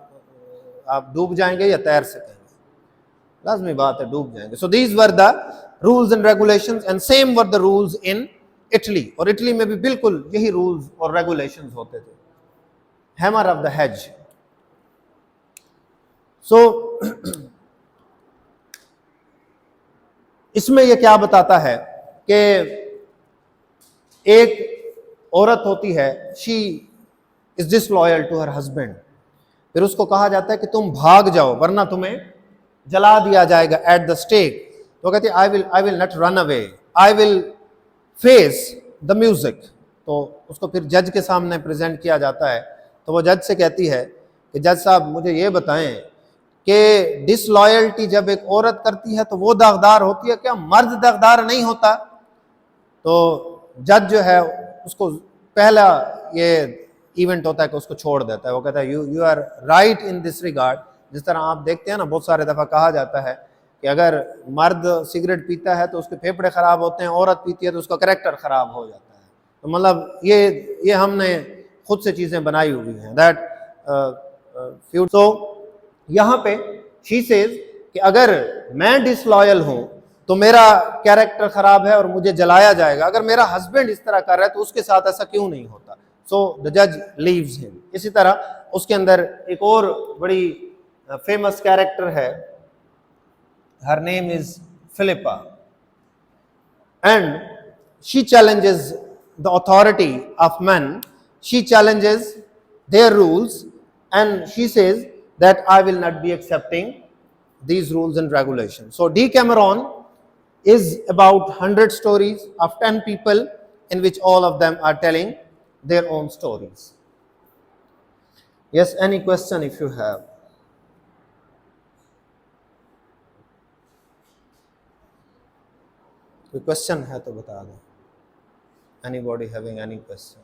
डूब जाएंगे या तैर सकेंगे? लाजमी बात है डूब जाएंगे। So these were the rules and regulations and same were the rules in Italy. और इटली में भी बिल्कुल यही रूल्स और रेगुलेशंस होते थे। Hammer of the haze. So इसमें यह क्या बताता है कि एक औरत होती है, she is disloyal to her husband, फिर उसको कहा जाता है कि तुम भाग जाओ वरना तुम्हें जला दिया जाएगा एट द स्टेक। तो कहती है I will not run away, I will face the music. तो उसको फिर जज के सामने प्रेजेंट किया जाता है। तो वो जज से कहती है कि जज साहब मुझे ये बताएं कि डिसलॉयल्टी जब एक औरत करती है तो वो दागदार होती है क्या, मर्द दागदार नहीं होता? तो जज जो है उसको पहला ये इवेंट होता है कि उसको छोड़ देता है। वो कहता है you are right in this regard. जिस तरह आप देखते हैं ना, बहुत सारे दफा कहा जाता है कि अगर मर्द सिगरेट पीता है तो उसके फेफड़े खराब होते हैं, औरत पीती है तो उसका कैरेक्टर खराब हो जाता है। तो मतलब ये हमने खुद से चीजें बनाई हुई हैं दैट फ्यूड। सो यहाँ पे शी सेज कि अगर मैं डिसलॉयल हूं तो मेरा कैरेक्टर खराब है और मुझे जलाया जाएगा, अगर मेरा हस्बैंड इस तरह कर रहा है तो उसके साथ ऐसा क्यों नहीं होता? सो द जज लीव्स हिम। इसी तरह उसके अंदर एक और बड़ी फेमस कैरेक्टर है, her name is Philippa, and she challenges the authority of man, she challenges their rules and she says that I will not be accepting these rules and regulations. So Decameron is about 100 stories of 10 people in which all of them are telling their own stories. Yes, any question if you have? कोई question है तो बता दें, anybody having any question?